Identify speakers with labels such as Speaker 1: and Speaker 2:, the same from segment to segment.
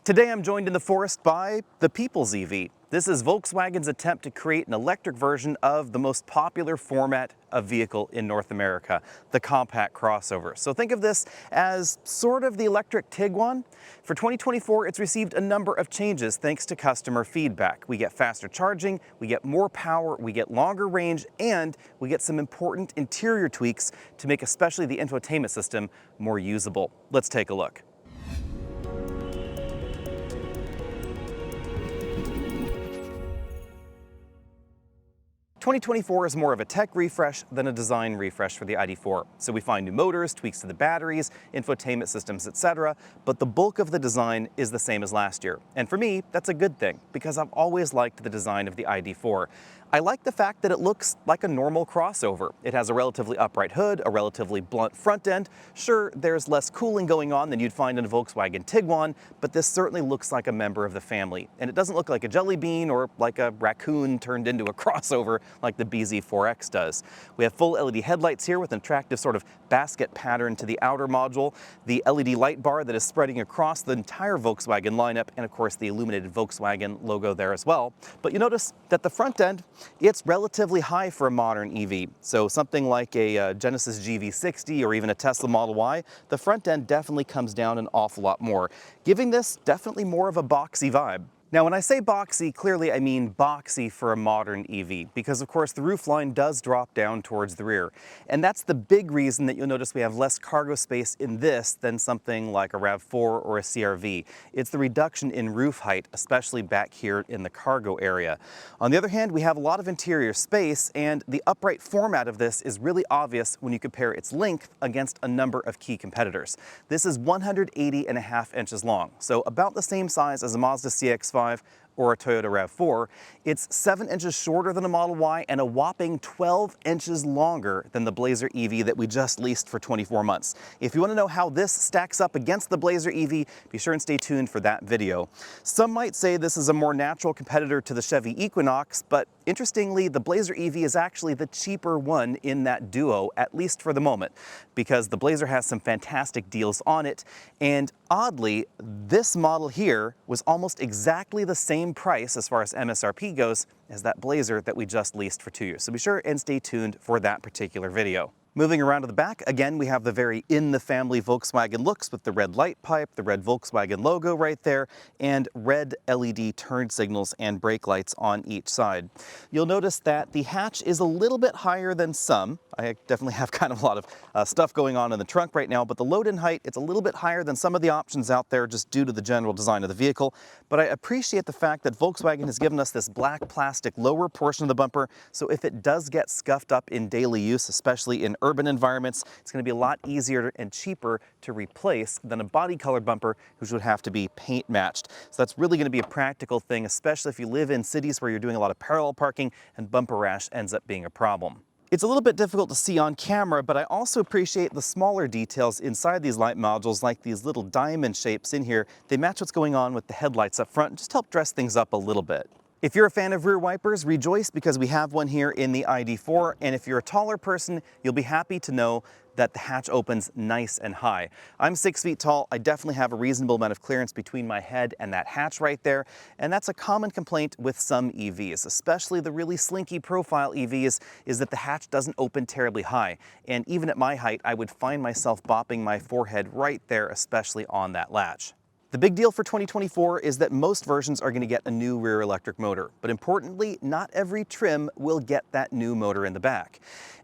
Speaker 1: Today I'm joined in the forest by the People's EV. This is Volkswagen's attempt to create an electric version of the most popular format of vehicle in North America, the compact crossover. So think of this as sort of the electric Tiguan. For 2024, it's received a number of changes thanks to customer feedback. We get faster charging, we get more power, we get longer range, and we get some important interior tweaks to make especially the infotainment system more usable. Let's take a look. 2024 is more of a tech refresh than a design refresh for the ID.4. So we find new motors, tweaks to the batteries, infotainment systems, etc. But the bulk of the design is the same as last year. And for me, that's a good thing because I've always liked the design of the ID.4. I like the fact that it looks like a normal crossover. It has a relatively upright hood, a relatively blunt front end. Sure, there's less cooling going on than you'd find in a Volkswagen Tiguan, but this certainly looks like a member of the family. And it doesn't look like a jelly bean or like a raccoon turned into a crossover like the BZ4X does. We have full LED headlights here with an attractive sort of basket pattern to the outer module, the LED light bar that is spreading across the entire Volkswagen lineup, and of course the illuminated Volkswagen logo there as well. But you notice that the front end, it's relatively high for a modern EV. So something like a Genesis GV60 or even a Tesla Model Y, the front end definitely comes down an awful lot more, giving this definitely more of a boxy vibe. Now, when I say boxy, clearly I mean boxy for a modern EV, because of course the roofline does drop down towards the rear. And that's the big reason that you'll notice we have less cargo space in this than something like a RAV4 or a CR-V. It's the reduction in roof height, especially back here in the cargo area. On the other hand, we have a lot of interior space, and the upright format of this is really obvious when you compare its length against a number of key competitors. This is 180.5 inches long, so about the same size as a Mazda CX-5 or a Toyota RAV4. It's 7 inches shorter than a Model Y and a whopping 12 inches longer than the Blazer EV that we just leased for 24 months. If you want to know how this stacks up against the Blazer EV, be sure and stay tuned for that video. Some might say this is a more natural competitor to the Chevy Equinox, but interestingly, the Blazer EV is actually the cheaper one in that duo, at least for the moment, because the Blazer has some fantastic deals on it, and oddly, this model here was almost exactly the same price as far as MSRP goes as that Blazer that we just leased for 2 years. So be sure and stay tuned for that particular video. Moving around to the back, again, we have the very in-the-family Volkswagen looks with the red light pipe, the red Volkswagen logo right there, and red LED turn signals and brake lights on each side. You'll notice that the hatch is a little bit higher than some. I definitely have kind of a lot of stuff going on in the trunk right now, but the load-in height, it's a little bit higher than some of the options out there just due to the general design of the vehicle. But I appreciate the fact that Volkswagen has given us this black plastic lower portion of the bumper, so if it does get scuffed up in daily use, especially in urban environments, it's going to be a lot easier and cheaper to replace than a body colored bumper, which would have to be paint matched. So that's really going to be a practical thing, especially if you live in cities where you're doing a lot of parallel parking and bumper rash ends up being a problem. It's a little bit difficult to see on camera, but I also appreciate the smaller details inside these light modules, like these little diamond shapes in here. They match what's going on with the headlights up front, just help dress things up a little bit. If you're a fan of rear wipers, rejoice because we have one here in the ID.4, and if you're a taller person, you'll be happy to know that the hatch opens nice and high. I'm 6 feet tall. I definitely have a reasonable amount of clearance between my head and that hatch right there, and that's a common complaint with some EVs, especially the really slinky profile EVs, is that the hatch doesn't open terribly high. And even at my height, I would find myself bopping my forehead right there, especially on that latch. The big deal for 2024 is that most versions are going to get a new rear electric motor, but importantly, not every trim will get that new motor in the back.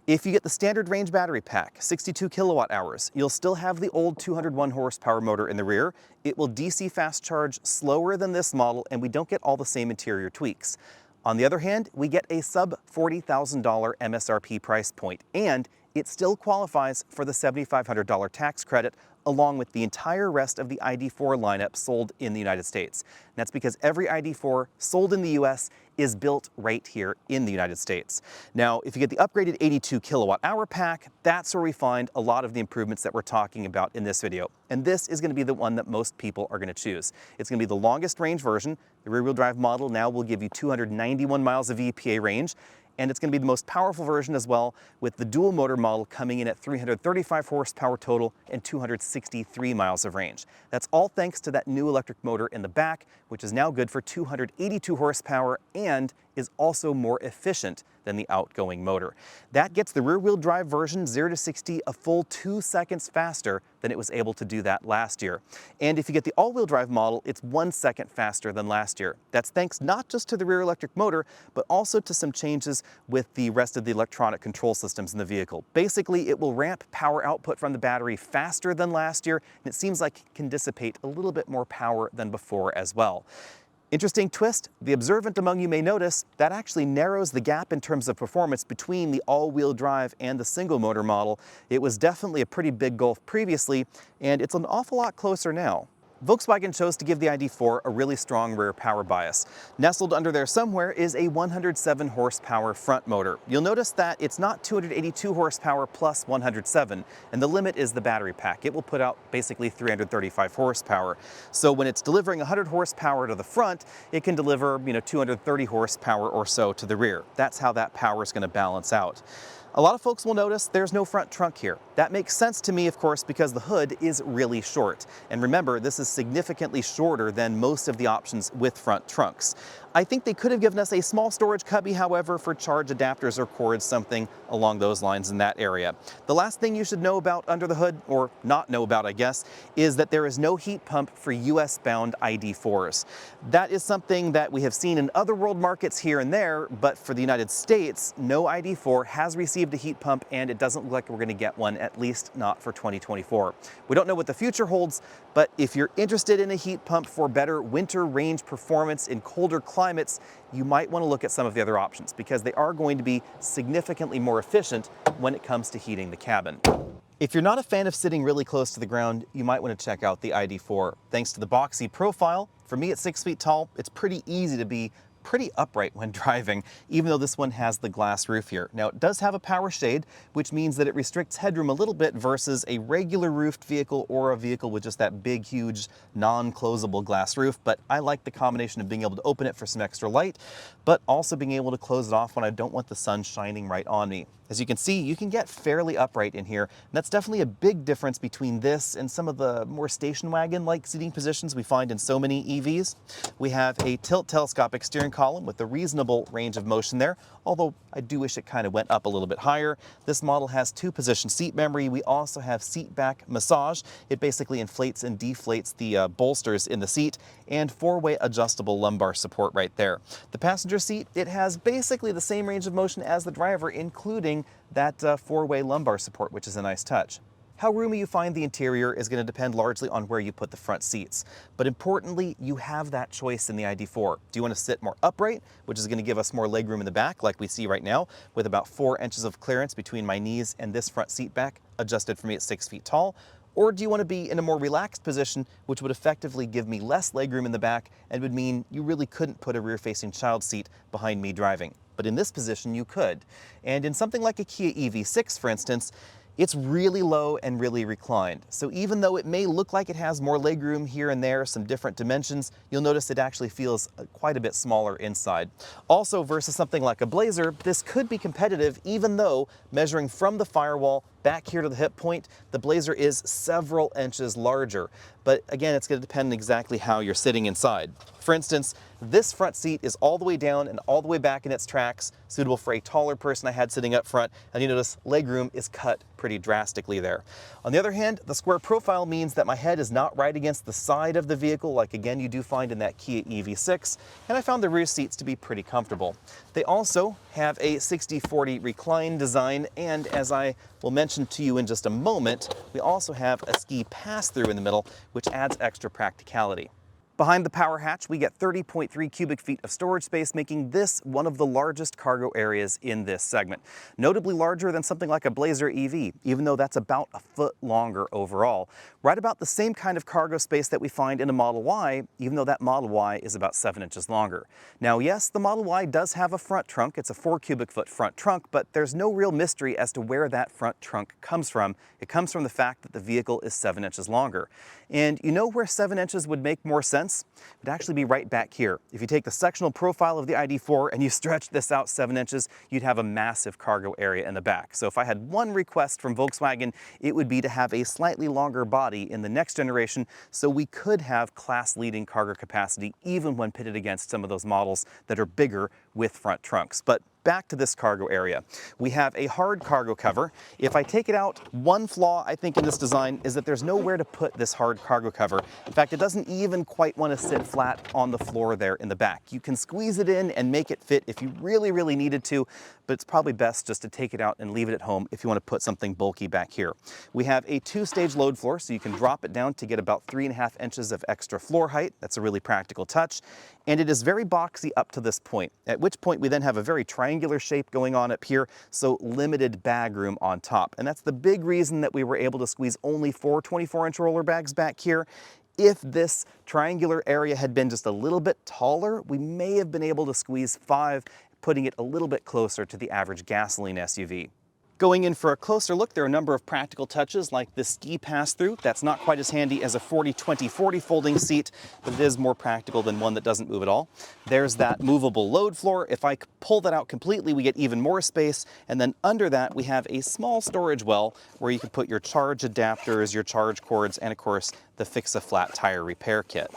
Speaker 1: If you get the standard range battery pack, 62 kilowatt hours, you'll still have the old 201 horsepower motor in the rear. It will DC fast charge slower than this model, and we don't get all the same interior tweaks. On the other hand, we get a sub $40,000 MSRP price point, and it still qualifies for the $7,500 tax credit, along with the entire rest of the ID.4 lineup sold in the United States. And that's because every ID.4 sold in the US is built right here in the United States. Now, if you get the upgraded 82 kilowatt hour pack, that's where we find a lot of the improvements that we're talking about in this video. And this is going to be the one that most people are going to choose. It's going to be the longest range version. The rear-wheel drive model now will give you 291 miles of EPA range. and it's going to be the most powerful version as well, with the dual motor model coming in at 335 horsepower total and 263 miles of range. That's all thanks to that new electric motor in the back, which is now good for 282 horsepower and is also more efficient than the outgoing motor. That gets the rear-wheel drive version 0 to 60 a full 2 seconds faster than it was able to do that last year. And if you get the all-wheel drive model, it's 1 second faster than last year. That's thanks not just to the rear electric motor, but also to some changes with the rest of the electronic control systems in the vehicle. Basically, it will ramp power output from the battery faster than last year, and it seems like it can dissipate a little bit more power than before as well. Interesting twist, the observant among you may notice that actually narrows the gap in terms of performance between the all-wheel drive and the single motor model. It was definitely a pretty big gulf previously, and it's an awful lot closer now. Volkswagen chose to give the ID.4 a really strong rear power bias. Nestled under there somewhere is a 107 horsepower front motor. You'll notice that it's not 282 horsepower plus 107, and the limit is the battery pack. It will put out basically 335 horsepower. So when it's delivering 100 horsepower to the front, it can deliver 230 horsepower or so to the rear. That's how that power is going to balance out. A lot of folks will notice there's no front trunk here. That makes sense to me, of course, because the hood is really short. And remember, this is significantly shorter than most of the options with front trunks. I think they could have given us a small storage cubby, however, for charge adapters or cords, something along those lines in that area. The last thing you should know about under the hood, or not know about, I guess, is that there is no heat pump for US-bound ID.4s. That is something that we have seen in other world markets here and there, but for the United States, no ID.4 has received a heat pump, and it doesn't look like we're going to get one, at least not for 2024. We don't know what the future holds, but if you're interested in a heat pump for better winter range performance in colder climates, you might want to look at some of the other options because they are going to be significantly more efficient when it comes to heating the cabin. If you're not a fan of sitting really close to the ground, you might want to check out the ID.4. Thanks to the boxy profile, for me at 6 feet tall, it's pretty easy to be pretty upright when driving, even though this one has the glass roof here. Now, it does have a power shade, which means that it restricts headroom a little bit versus a regular roofed vehicle or a vehicle with just that big, huge, non-closable glass roof. But I like the combination of being able to open it for some extra light, but also being able to close it off when I don't want the sun shining right on me. As you can see, you can get fairly upright in here, and that's definitely a big difference between this and some of the more station wagon-like seating positions we find in so many EVs. We have a tilt telescopic steering column with a reasonable range of motion there, although I do wish it kind of went up a little bit higher. This model has 2-position seat memory. We also have seat back massage. It basically inflates and deflates the bolsters in the seat, and 4-way adjustable lumbar support right there. The passenger seat, it has basically the same range of motion as the driver, including that 4-way lumbar support, which is a nice touch. How roomy you find the interior is going to depend largely on where you put the front seats. But importantly, you have that choice in the ID.4. Do you want to sit more upright, which is going to give us more legroom in the back, like we see right now, with about 4 inches of clearance between my knees and this front seat back, adjusted for me at 6 feet tall? Or do you want to be in a more relaxed position, which would effectively give me less legroom in the back and would mean you really couldn't put a rear-facing child seat behind me driving? But in this position, you could. And in something like a Kia EV6, for instance, it's really low and really reclined. So even though it may look like it has more legroom here and there, some different dimensions, you'll notice it actually feels quite a bit smaller inside. Also, versus something like a Blazer, this could be competitive even though measuring from the firewall back here to the hip point, the Blazer is several inches larger. But again, it's going to depend on exactly how you're sitting inside. For instance, this front seat is all the way down and all the way back in its tracks, suitable for a taller person I had sitting up front, and you notice legroom is cut pretty drastically there. On the other hand, the square profile means that my head is not right against the side of the vehicle, like again you do find in that Kia EV6, and I found the rear seats to be pretty comfortable. They also have a 60/40 recline design, and as I will mention to you in just a moment, we also have a ski pass-through in the middle, which adds extra practicality. Behind the power hatch, we get 30.3 cubic feet of storage space, making this one of the largest cargo areas in this segment. Notably larger than something like a Blazer EV, even though that's about a foot longer overall. Right about the same kind of cargo space that we find in a Model Y, even though that Model Y is about 7 inches longer. Now, yes, the Model Y does have a front trunk. It's a 4 cubic foot front trunk, but there's no real mystery as to where that front trunk comes from. It comes from the fact that the vehicle is 7 inches longer. And you know where 7 inches would make more sense sense would actually be right back here. If you take the sectional profile of the ID.4 and you stretch this out 7 inches, you'd have a massive cargo area in the back. So if I had one request from Volkswagen, it would be to have a slightly longer body in the next generation so we could have class-leading cargo capacity even when pitted against some of those models that are bigger with front trunks. But back to this cargo area. We have a hard cargo cover. If I take it out, one flaw I think in this design is that there's nowhere to put this hard cargo cover. In fact, it doesn't even quite want to sit flat on the floor there in the back. You can squeeze it in and make it fit if you really needed to, but it's probably best just to take it out and leave it at home if you want to put something bulky back here. We have a 2-stage load floor, so you can drop it down to get about 3.5 inches of extra floor height. That's a really practical touch. And it is very boxy up to this point, at which point we then have a very triangular shape going on up here, so limited bag room on top. And that's the big reason that we were able to squeeze only 4 24-inch roller bags back here. If this triangular area had been just a little bit taller, we may have been able to squeeze 5, putting it a little bit closer to the average gasoline SUV. Going in for a closer look, there are a number of practical touches like this ski pass-through. That's not quite as handy as a 40-20-40 folding seat, but it is more practical than one that doesn't move at all. There's that movable load floor. If I pull that out completely, we get even more space. And then under that, we have a small storage well where you can put your charge adapters, your charge cords, and of course, the fix-a-flat tire repair kit.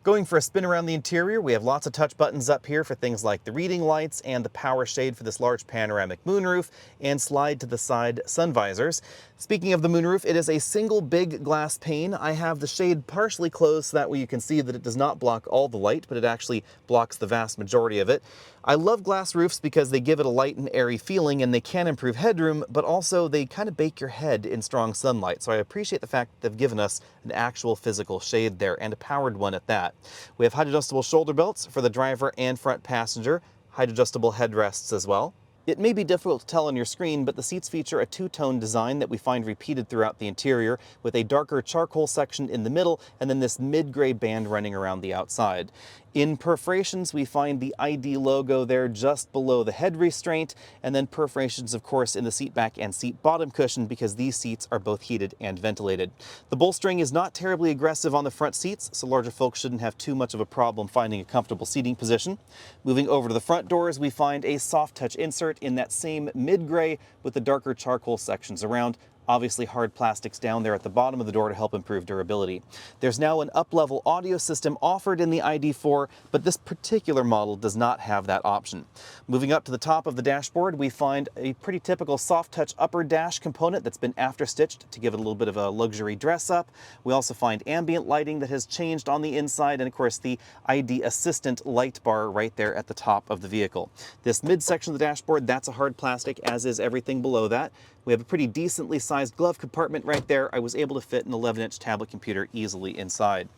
Speaker 1: Going for a spin around the interior, we have lots of touch buttons up here for things like the reading lights and the power shade for this large panoramic moonroof, and slide to the side sun visors. Speaking of the moonroof, it is a single big glass pane. I have the shade partially closed so that way you can see that it does not block all the light, but it actually blocks the vast majority of it. I love glass roofs because they give it a light and airy feeling, and they can improve headroom, but also they kind of bake your head in strong sunlight. So I appreciate the fact that they've given us an actual physical shade there, and a powered one at that. We have height adjustable shoulder belts for the driver and front passenger, height adjustable headrests as well. It may be difficult to tell on your screen, but the seats feature a two-tone design that we find repeated throughout the interior, with a darker charcoal section in the middle and then this mid-gray band running around the outside. In perforations, we find the ID logo there just below the head restraint, and then perforations, of course, in the seat back and seat bottom cushion because these seats are both heated and ventilated. The bolstering is not terribly aggressive on the front seats, so larger folks shouldn't have too much of a problem finding a comfortable seating position. Moving over to the front doors, we find a soft touch insert in that same mid-gray with the darker charcoal sections around. Obviously hard plastics down there at the bottom of the door to help improve durability. There's now an up-level audio system offered in the ID.4, but this particular model does not have that option. Moving up to the top of the dashboard, we find a pretty typical soft-touch upper dash component that's been after-stitched to give it a little bit of a luxury dress-up. We also find ambient lighting that has changed on the inside, and of course the ID Assistant light bar right there at the top of the vehicle. This midsection of the dashboard, that's a hard plastic, as is everything below that. We have a pretty decently sized glove compartment right there. I was able to fit an 11-inch tablet computer easily inside.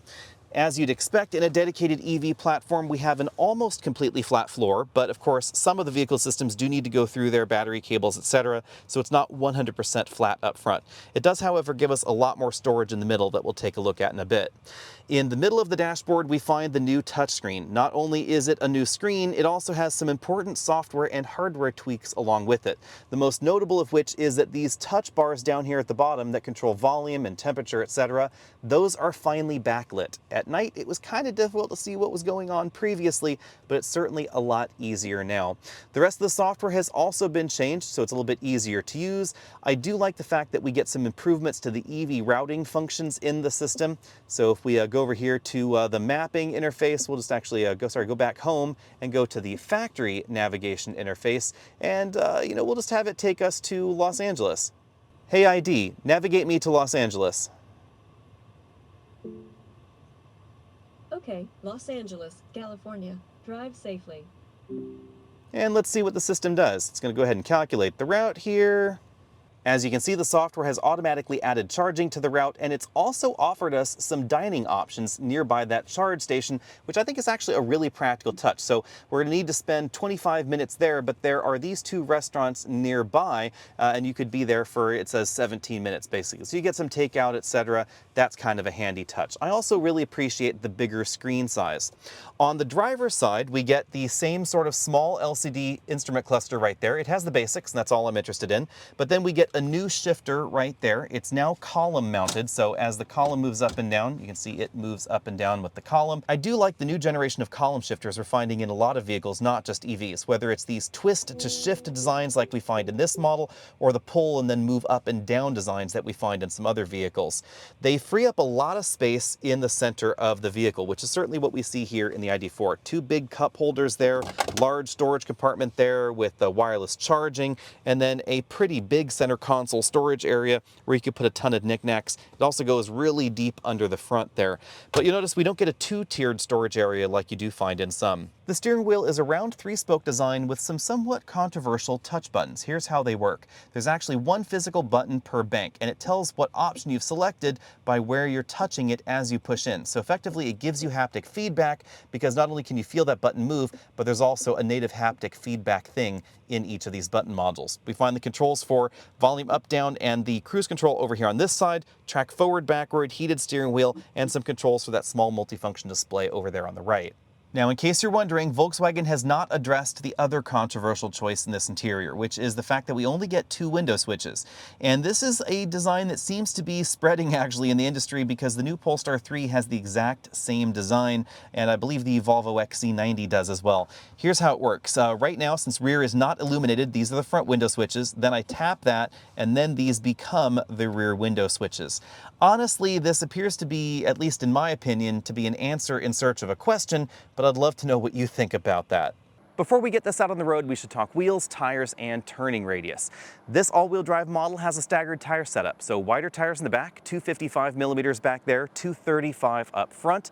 Speaker 1: As you'd expect in a dedicated EV platform, we have an almost completely flat floor, but of course some of the vehicle systems do need to go through their battery cables, etc., so it's not 100% flat up front. It does, however, give us a lot more storage in the middle that we'll take a look at in a bit. In the middle of the dashboard, we find the new touchscreen. Not only is it a new screen, it also has some important software and hardware tweaks along with it. The most notable of which is that these touch bars down here at the bottom that control volume and temperature, etc., those are finally backlit. At night, it was kind of difficult to see what was going on previously, but it's certainly a lot easier now. The rest of the software has also been changed, so it's a little bit easier to use. I do like the fact that we get some improvements to the EV routing functions in the system. So if we go over here to the mapping interface, we'll just actually go back home and go to the factory navigation interface, and we'll just have it take us to Los Angeles. Hey ID, navigate me to Los Angeles.
Speaker 2: Okay, Los Angeles, California. Drive safely.
Speaker 1: And let's see what the system does. It's going to go ahead and calculate the route here. As you can see, the software has automatically added charging to the route, and it's also offered us some dining options nearby that charge station, which I think is actually a really practical touch. So we're going to need to spend 25 minutes there, but there are these two restaurants nearby, and you could be there for, it says 17 minutes basically. So you get some takeout, etc. That's kind of a handy touch. I also really appreciate the bigger screen size. On the driver's side, we get the same sort of small LCD instrument cluster right there. It has the basics, and that's all I'm interested in. But then we get a new shifter right there. It's now column mounted, so as the column moves up and down, you can see it moves up and down with the column. I do like the new generation of column shifters we're finding in a lot of vehicles, not just EVs, whether it's these twist to shift designs like we find in this model, or the pull and then move up and down designs that we find in some other vehicles. They free up a lot of space in the center of the vehicle, which is certainly what we see here in the ID.4. Two big cup holders there, large storage compartment there with the wireless charging, and then a pretty big center console storage area where you could put a ton of knickknacks. It also goes really deep under the front there. But you notice we don't get a two-tiered storage area like you do find in some. The steering wheel is a round three-spoke design with some somewhat controversial touch buttons. Here's how they work. There's actually one physical button per bank, and it tells what option you've selected by where you're touching it as you push in. So effectively, it gives you haptic feedback because not only can you feel that button move, but there's also a native haptic feedback thing in each of these button modules. We find the controls for volume up, down, and the cruise control over here on this side, track forward, backward, heated steering wheel, and some controls for that small multifunction display over there on the right. Now, in case you're wondering, Volkswagen has not addressed the other controversial choice in this interior, which is the fact that we only get two window switches. And this is a design that seems to be spreading actually in the industry because the new Polestar 3 has the exact same design, and I believe the Volvo XC90 does as well. Here's how it works. Right now, since rear is not illuminated, these are the front window switches. Then I tap that, and then these become the rear window switches. Honestly, this appears to be, at least in my opinion, to be an answer in search of a question, but I'd love to know what you think about that. Before we get this out on the road, we should talk wheels, tires, and turning radius. This all-wheel drive model has a staggered tire setup, so wider tires in the back, 255 millimeters back there, 235 up front.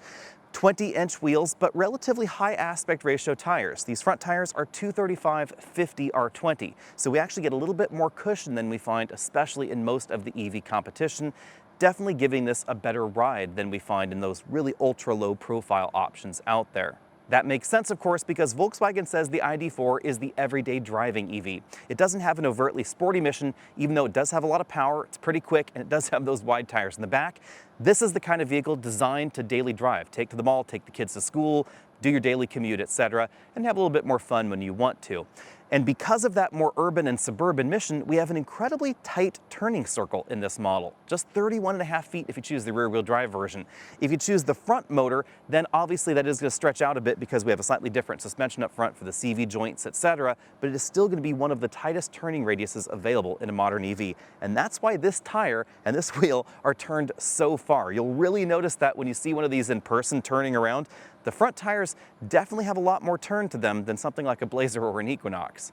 Speaker 1: 20-inch wheels, but relatively high aspect ratio tires. These front tires are 235/50 R20, so we actually get a little bit more cushion than we find, especially in most of the EV competition, definitely giving this a better ride than we find in those really ultra-low profile options out there. That makes sense, of course, because Volkswagen says the ID.4 is the everyday driving EV. It doesn't have an overtly sporty mission, even though it does have a lot of power, it's pretty quick, and it does have those wide tires in the back. This is the kind of vehicle designed to daily drive. Take to the mall, take the kids to school, do your daily commute, etc., and have a little bit more fun when you want to. And because of that more urban and suburban mission, we have an incredibly tight turning circle in this model. Just 31.5 feet if you choose the rear-wheel drive version. If you choose the front motor, then obviously that is going to stretch out a bit because we have a slightly different suspension up front for the CV joints, etc., but it is still going to be one of the tightest turning radiuses available in a modern EV. And that's why this tire and this wheel are turned so far. You'll really notice that when you see one of these in person turning around. The front tires definitely have a lot more turn to them than something like a Blazer or an Equinox.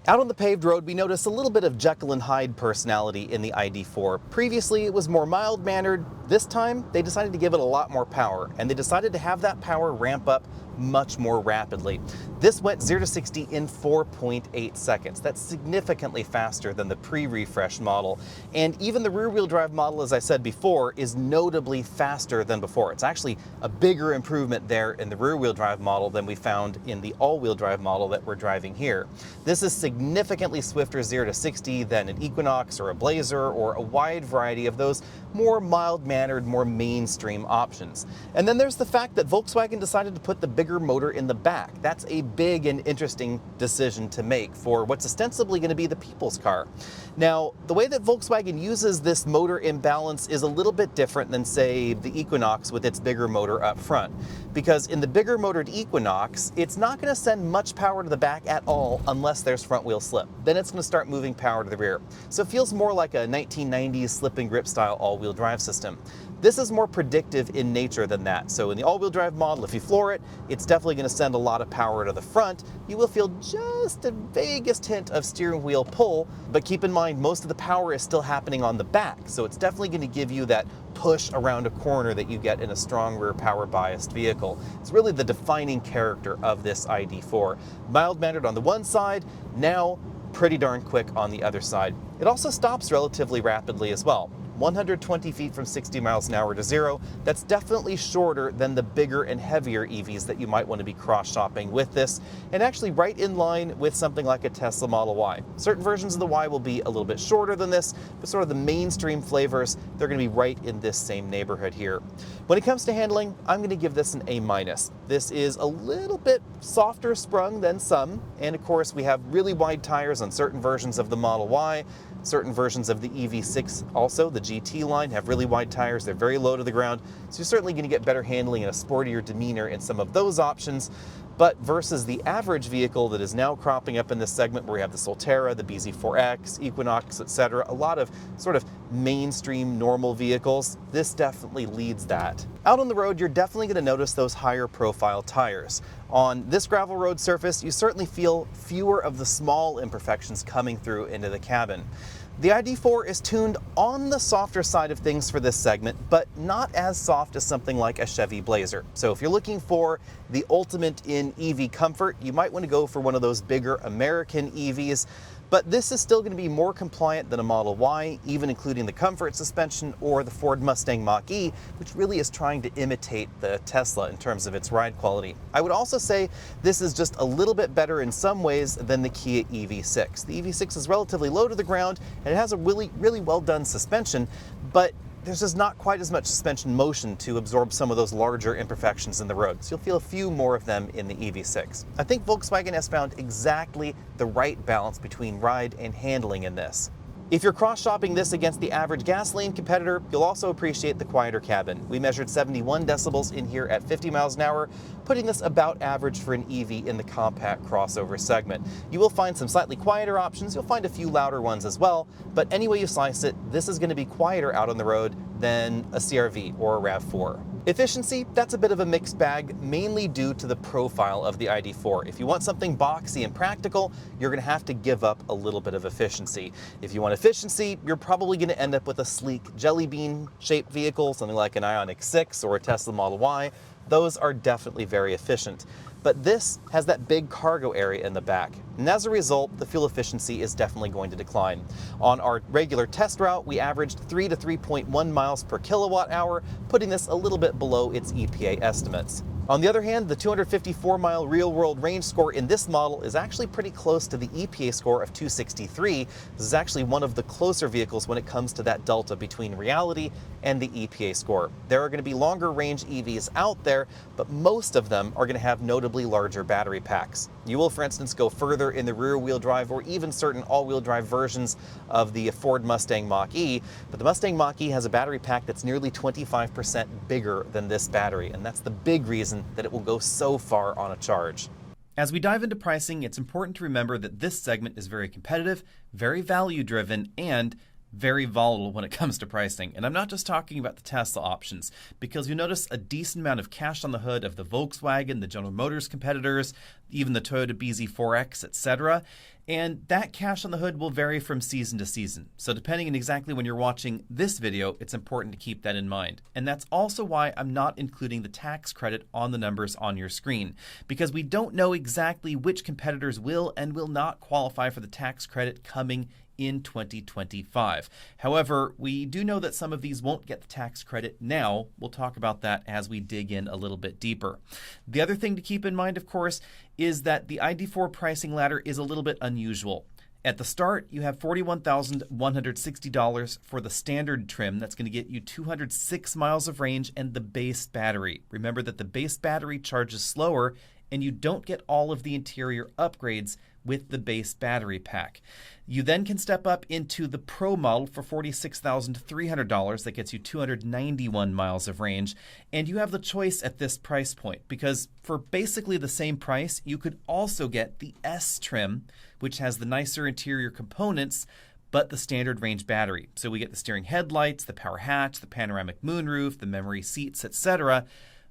Speaker 1: Out on the paved road, we notice a little bit of Jekyll and Hyde personality in the ID.4. Previously, it was more mild-mannered. This time, they decided to give it a lot more power, and they decided to have that power ramp up much more rapidly. This went 0 to 60 in 4.8 seconds. That's significantly faster than the pre-refresh model. And even the rear-wheel drive model, as I said before, is notably faster than before. It's actually a bigger improvement there in the rear-wheel drive model than we found in the all-wheel drive model that we're driving here. This is significantly swifter 0 to 60 than an Equinox or a Blazer or a wide variety of those more mild-mannered, more mainstream options. And then there's the fact that Volkswagen decided to put the bigger motor in the back. That's a big and interesting decision to make for what's ostensibly going to be the people's car. Now, the way that Volkswagen uses this motor imbalance is a little bit different than, say, the Equinox with its bigger motor up front. Because in the bigger motored Equinox, it's not going to send much power to the back at all unless there's front wheel slip. Then it's going to start moving power to the rear. So it feels more like a 1990s slip and grip style all-wheel drive system. This is more predictive in nature than that. So in the all-wheel drive model, if you floor it, it's definitely going to send a lot of power to the front. You will feel just a vaguest hint of steering wheel pull, but keep in mind most of the power is still happening on the back. So it's definitely going to give you that push around a corner that you get in a strong rear power biased vehicle. It's really the defining character of this ID.4. Mild-mannered on the one side, now pretty darn quick on the other side. It also stops relatively rapidly as well. 120 feet from 60 miles an hour to 0. That's definitely shorter than the bigger and heavier EVs that you might want to be cross-shopping with this, and actually right in line with something like a Tesla Model Y. Certain versions of the Y will be a little bit shorter than this, but sort of the mainstream flavors, they're going to be right in this same neighborhood here. When it comes to handling, I'm going to give this an A-. This is a little bit softer sprung than some, and of course we have really wide tires on certain versions of the Model Y, Certain versions of the EV6 also, the GT line, have really wide tires. They're very low to the ground, so you're certainly going to get better handling and a sportier demeanor in some of those options. But versus the average vehicle that is now cropping up in this segment, where we have the Solterra, the BZ4X, Equinox, etc., a lot of sort of mainstream normal vehicles, this definitely leads that. Out on the road, you're definitely going to notice those higher profile tires. On this gravel road surface, you certainly feel fewer of the small imperfections coming through into the cabin. The ID.4 is tuned on the softer side of things for this segment, but not as soft as something like a Chevy Blazer. So if you're looking for the ultimate in EV comfort, you might want to go for one of those bigger American EVs. But this is still going to be more compliant than a Model Y, even including the comfort suspension or the Ford Mustang Mach-E, which really is trying to imitate the Tesla in terms of its ride quality. I would also say this is just a little bit better in some ways than the Kia EV6. The EV6 is relatively low to the ground and it has a really well done suspension, but there's just not quite as much suspension motion to absorb some of those larger imperfections in the road. So you'll feel a few more of them in the EV6. I think Volkswagen has found exactly the right balance between ride and handling in this. If you're cross-shopping this against the average gasoline competitor, you'll also appreciate the quieter cabin. We measured 71 decibels in here at 50 miles an hour, putting this about average for an EV in the compact crossover segment. You will find some slightly quieter options. You'll find a few louder ones as well, but any way you slice it, this is going to be quieter out on the road than a CR-V or a RAV4. Efficiency, that's a bit of a mixed bag, mainly due to the profile of the ID.4. If you want something boxy and practical, you're going to have to give up a little bit of efficiency. If you want efficiency, you're probably going to end up with a sleek jelly bean-shaped vehicle, something like an Ioniq 6 or a Tesla Model Y. Those are definitely very efficient. But this has that big cargo area in the back, and as a result, the fuel efficiency is definitely going to decline. On our regular test route, we averaged 3 to 3.1 miles per kilowatt hour, putting this a little bit below its EPA estimates. On the other hand, the 254-mile real-world range score in this model is actually pretty close to the EPA score of 263. This is actually one of the closer vehicles when it comes to that delta between reality and the EPA score. There are going to be longer range EVs out there, but most of them are going to have notably larger battery packs. You will, for instance, go further in the rear-wheel drive or even certain all-wheel drive versions of the Ford Mustang Mach-E, but the Mustang Mach-E has a battery pack that's nearly 25% bigger than this battery, and that's the big reason that it will go so far on a charge. As we dive into pricing, it's important to remember that this segment is very competitive, very value-driven, and very volatile when it comes to pricing. And I'm not just talking about the Tesla options, because you notice a decent amount of cash on the hood of the Volkswagen, the General Motors competitors, even the Toyota BZ4X, etc. And that cash on the hood will vary from season to season. So depending on exactly when you're watching this video, it's important to keep that in mind. And that's also why I'm not including the tax credit on the numbers on your screen, because we don't know exactly which competitors will and will not qualify for the tax credit coming in 2025. However, we do know that some of these won't get the tax credit now. We'll talk about that as we dig in a little bit deeper. The other thing to keep in mind, of course, is that the ID.4 pricing ladder is a little bit unusual. At the start, you have $41,160 for the standard trim. That's going to get you 206 miles of range and the base battery. Remember that the base battery charges slower and you don't get all of the interior upgrades with the base battery pack. You then can step up into the Pro model for $46,300. That gets you 291 miles of range. And you have the choice at this price point, because for basically the same price, you could also get the S trim, which has the nicer interior components, but the standard range battery. So we get the steering headlights, the power hatch, the panoramic moonroof, the memory seats, etc.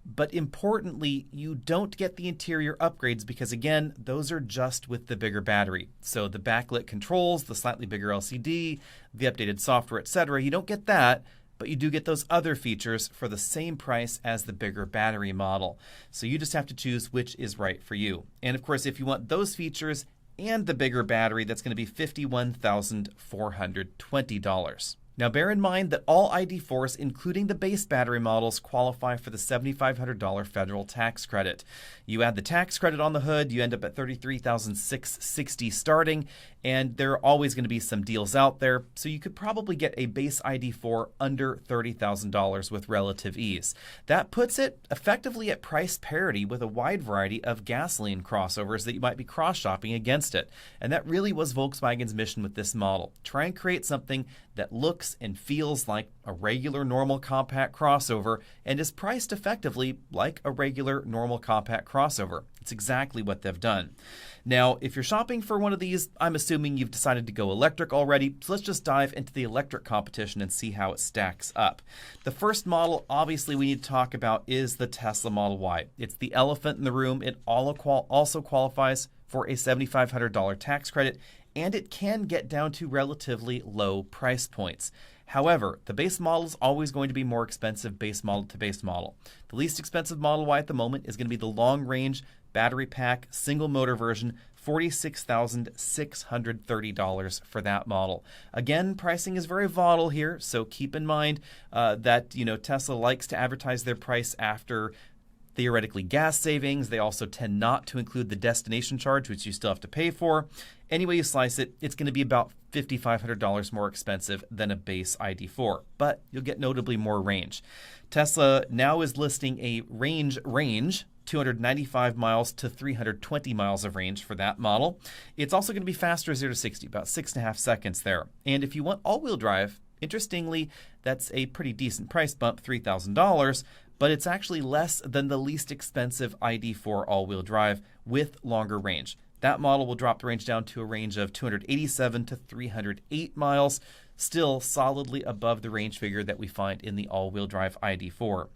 Speaker 1: But importantly, you don't get the interior upgrades because, again, those are just with the bigger battery. So the backlit controls, the slightly bigger LCD, the updated software, etc., you don't get that, but you do get those other features for the same price as the bigger battery model. So you just have to choose which is right for you. And of course, if you want those features and the bigger battery, that's going to be $51,420. Now bear in mind that all ID.4s, including the base battery models, qualify for the $7,500 federal tax credit. You add the tax credit on the hood, you end up at $33,660 starting, and there are always going to be some deals out there, so you could probably get a base ID.4 under $30,000 with relative ease. That puts it effectively at price parity with a wide variety of gasoline crossovers that you might be cross-shopping against it. And that really was Volkswagen's mission with this model. Try and create something that looks and feels like a regular normal compact crossover and is priced effectively like a regular normal compact crossover. It's exactly what they've done. Now, if you're shopping for one of these, I'm assuming you've decided to go electric already, so let's just dive into the electric competition and see how it stacks up. The first model, obviously, we need to talk about is the Tesla Model Y. It's the elephant in the room. It also qualifies for a $7,500 tax credit, and it can get down to relatively low price points. However, the base model is always going to be more expensive base model to base model. The least expensive Model Y at the moment is going to be the long-range battery pack single motor version, $46,630 for that model. Again, pricing is very volatile here, so keep in mind that Tesla likes to advertise their price after theoretically gas savings. They also tend not to include the destination charge, which you still have to pay for. Any way you slice it, it's going to be about $5,500 more expensive than a base ID.4, but you'll get notably more range. Tesla now is listing a range 295 miles to 320 miles of range for that model. It's also going to be faster 0 to 60, about 6.5 seconds there. And if you want all-wheel drive, interestingly, that's a pretty decent price bump, $3,000, but it's actually less than the least expensive ID.4 all-wheel drive with longer range. That model will drop the range down to a range of 287 to 308 miles, still solidly above the range figure that we find in the all-wheel drive ID.4.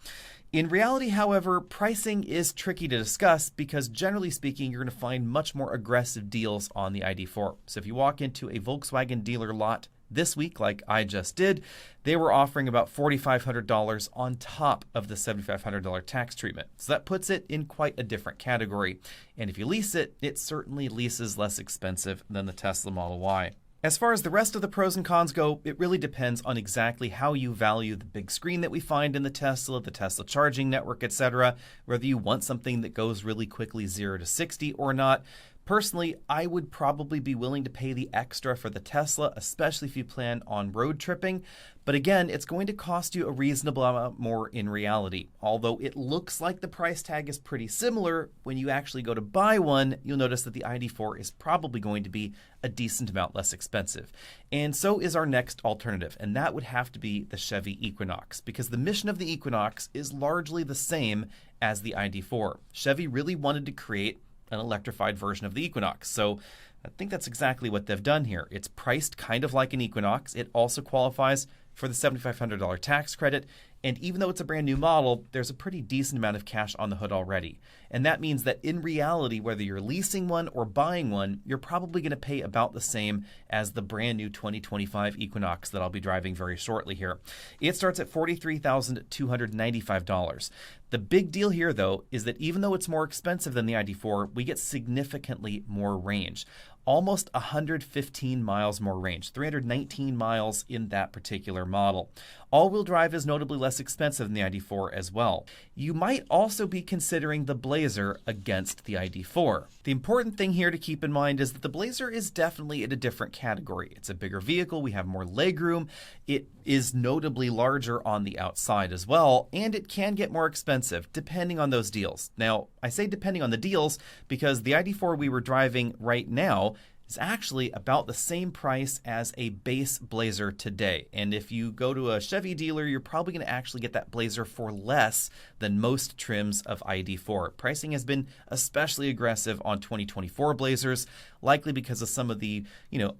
Speaker 1: In reality, however, pricing is tricky to discuss because generally speaking, you're going to find much more aggressive deals on the ID.4. So if you walk into a Volkswagen dealer lot this week, like I just did, they were offering about $4,500 on top of the $7,500 tax treatment. So that puts it in quite a different category. And if you lease it, it certainly leases less expensive than the Tesla Model Y. As far as the rest of the pros and cons go, it really depends on exactly how you value the big screen that we find in the Tesla charging network, etc., whether you want something that goes really quickly 0 to 60 or not. Personally, I would probably be willing to pay the extra for the Tesla, especially if you plan on road tripping. But again, it's going to cost you a reasonable amount more in reality. Although it looks like the price tag is pretty similar, when you actually go to buy one, you'll notice that the ID.4 is probably going to be a decent amount less expensive. And so is our next alternative, and that would have to be the Chevy Equinox, because the mission of the Equinox is largely the same as the ID.4. Chevy really wanted to create an electrified version of the Equinox. So I think that's exactly what they've done here. It's priced kind of like an Equinox. It also qualifies for the $7,500 tax credit. And even though it's a brand new model, there's a pretty decent amount of cash on the hood already. And that means that in reality, whether you're leasing one or buying one, you're probably going to pay about the same as the brand new 2025 Equinox that I'll be driving very shortly here. It starts at $43,295. The big deal here, though, is that even though it's more expensive than the ID.4, we get significantly more range. Almost 115 miles more range, 319 miles in that particular model. All-wheel drive is notably less expensive than the ID.4 as well. You might also be considering the Blazer against the ID.4. The important thing here to keep in mind is that the Blazer is definitely in a different category. It's a bigger vehicle, we have more legroom, it is notably larger on the outside as well, and it can get more expensive depending on those deals. Now, I say depending on the deals because the ID.4 we were driving right now is actually about the same price as a base Blazer today. And if you go to a Chevy dealer, you're probably going to actually get that Blazer for less than most trims of ID.4. Pricing has been especially aggressive on 2024 Blazers, likely because of some of the,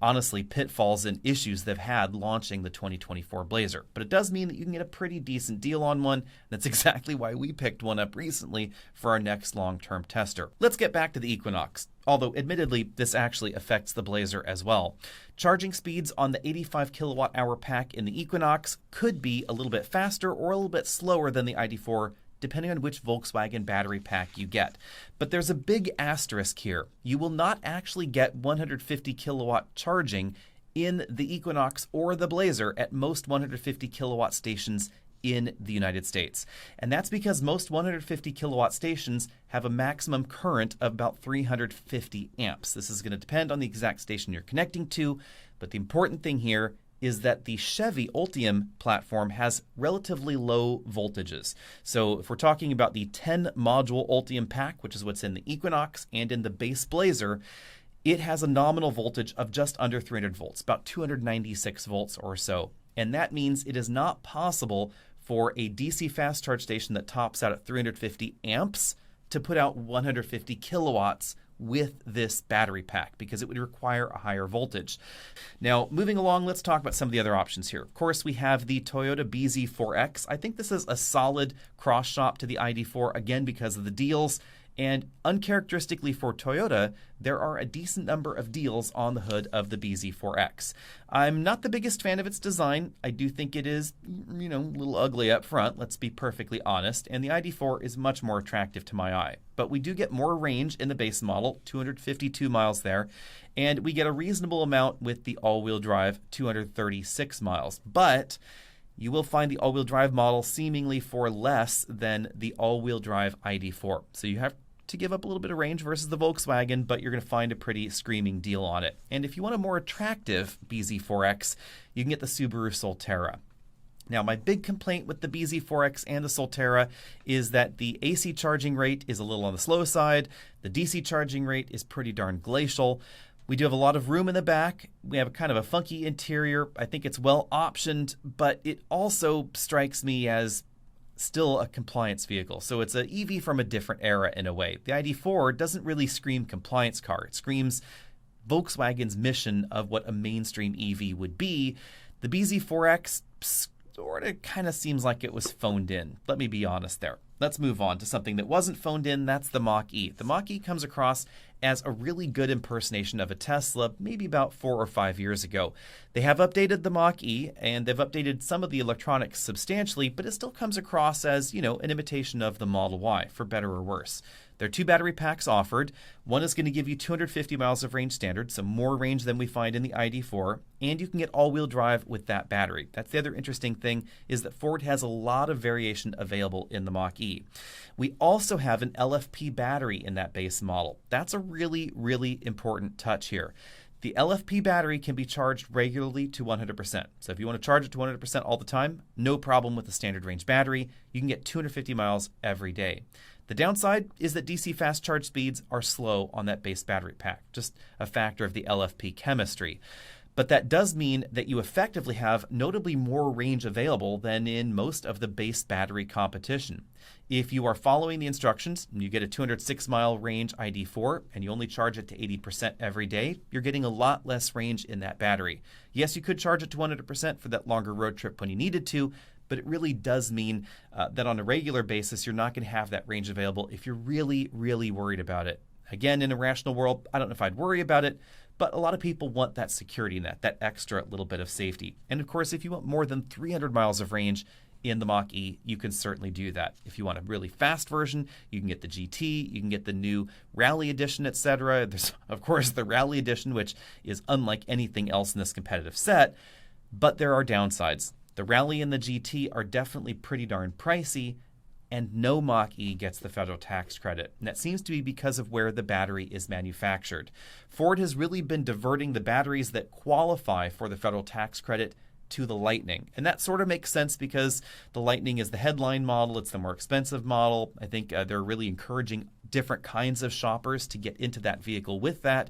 Speaker 1: honestly, pitfalls and issues they've had launching the 2024 Blazer. But it does mean that you can get a pretty decent deal on one. That's exactly why we picked one up recently for our next long-term tester. Let's get back to the Equinox. Although, admittedly, this actually affects the Blazer as well. Charging speeds on the 85 kilowatt hour pack in the Equinox could be a little bit faster or a little bit slower than the ID.4, depending on which Volkswagen battery pack you get. But there's a big asterisk here. You will not actually get 150 kilowatt charging in the Equinox or the Blazer at most 150 kilowatt stations in the United States. And that's because most 150 kilowatt stations have a maximum current of about 350 amps. This is going to depend on the exact station you're connecting to, but the important thing here is that the Chevy Ultium platform has relatively low voltages. So if we're talking about the 10 module Ultium pack, which is what's in the Equinox and in the base Blazer, it has a nominal voltage of just under 300 volts, about 296 volts or so. And that means it is not possible for a DC fast charge station that tops out at 350 amps to put out 150 kilowatts with this battery pack, because it would require a higher voltage. Now, moving along, let's talk about some of the other options here. Of course, we have the Toyota BZ4X. I think this is a solid cross shop to the ID.4, again, because of the deals. And uncharacteristically for Toyota, there are a decent number of deals on the hood of the BZ4X. I'm not the biggest fan of its design. I do think it is, a little ugly up front, let's be perfectly honest, and the ID.4 is much more attractive to my eye. But we do get more range in the base model, 252 miles there, and we get a reasonable amount with the all-wheel drive, 236 miles. But you will find the all-wheel drive model seemingly for less than the all-wheel drive ID.4. So you have to give up a little bit of range versus the Volkswagen, but you're going to find a pretty screaming deal on it. And if you want a more attractive BZ4X, you can get the Subaru Solterra. Now, my big complaint with the BZ4X and the Solterra is that the AC charging rate is a little on the slow side. The DC charging rate is pretty darn glacial. We do have a lot of room in the back. We have kind of a funky interior. I think it's well optioned, but it also strikes me as still a compliance vehicle. So it's an EV from a different era in a way. The ID.4 doesn't really scream compliance car. It screams Volkswagen's mission of what a mainstream EV would be. The BZ4X sort of kind of seems like it was phoned in. Let me be honest there. Let's move on to something that wasn't phoned in. That's the Mach-E. The Mach-E comes across as a really good impersonation of a Tesla maybe about 4 or 5 years ago. They have updated the Mach-E, and they've updated some of the electronics substantially, but it still comes across as, an imitation of the Model Y, for better or worse. There are 2 battery packs offered. One is going to give you 250 miles of range standard, so more range than we find in the ID.4, and you can get all-wheel drive with that battery. That's the other interesting thing, is that Ford has a lot of variation available in the Mach-E. We also have an LFP battery in that base model. That's a really, really important touch here. The LFP battery can be charged regularly to 100%. So if you want to charge it to 100% all the time, no problem with the standard range battery. You can get 250 miles every day. The downside is that DC fast charge speeds are slow on that base battery pack, just a factor of the LFP chemistry. But that does mean that you effectively have notably more range available than in most of the base battery competition. If you are following the instructions, you get a 206-mile range ID.4, and you only charge it to 80% every day, you're getting a lot less range in that battery. Yes, you could charge it to 100% for that longer road trip when you needed to, but it really does mean that on a regular basis, you're not going to have that range available if you're really, really worried about it. Again, in a rational world, I don't know if I'd worry about it, but a lot of people want that security net, that extra little bit of safety. And of course, if you want more than 300 miles of range in the Mach-E, you can certainly do that. If you want a really fast version, you can get the GT, you can get the new Rally Edition, etc. There's, of course, the Rally Edition, which is unlike anything else in this competitive set, but there are downsides. The Rally and the GT are definitely pretty darn pricey, and no Mach-E gets the federal tax credit. And that seems to be because of where the battery is manufactured. Ford has really been diverting the batteries that qualify for the federal tax credit to the Lightning. And that sort of makes sense because the Lightning is the headline model. It's the more expensive model. I think they're really encouraging different kinds of shoppers to get into that vehicle with that.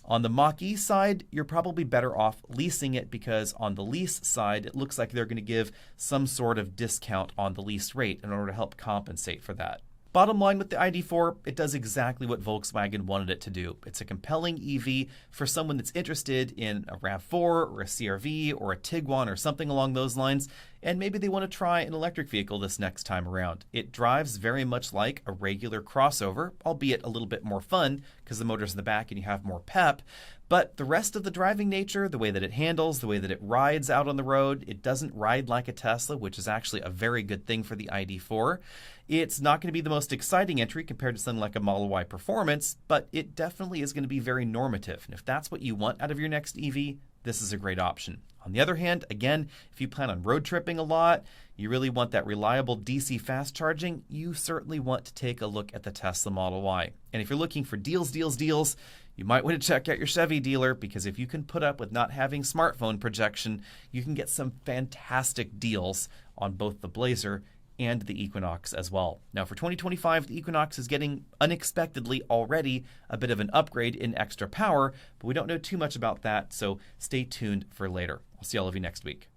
Speaker 1: On the Mach-E side, you're probably better off leasing it because on the lease side, it looks like they're going to give some sort of discount on the lease rate in order to help compensate for that. Bottom line with the ID.4, it does exactly what Volkswagen wanted it to do. It's a compelling EV for someone that's interested in a RAV4 or a CR-V or a Tiguan or something along those lines, and maybe they want to try an electric vehicle this next time around. It drives very much like a regular crossover, albeit a little bit more fun because the motor's in the back and you have more pep. But the rest of the driving nature, the way that it handles, the way that it rides out on the road, it doesn't ride like a Tesla, which is actually a very good thing for the ID.4. It's not going to be the most exciting entry compared to something like a Model Y Performance, but it definitely is going to be very normative. And if that's what you want out of your next EV, this is a great option. On the other hand, again, if you plan on road tripping a lot, you really want that reliable DC fast charging, you certainly want to take a look at the Tesla Model Y. And if you're looking for deals, you might want to check out your Chevy dealer, because if you can put up with not having smartphone projection, you can get some fantastic deals on both the Blazer and the Equinox as well. Now for 2025, the Equinox is getting unexpectedly already a bit of an upgrade in extra power, but we don't know too much about that, so stay tuned for later. I'll see all of you next week.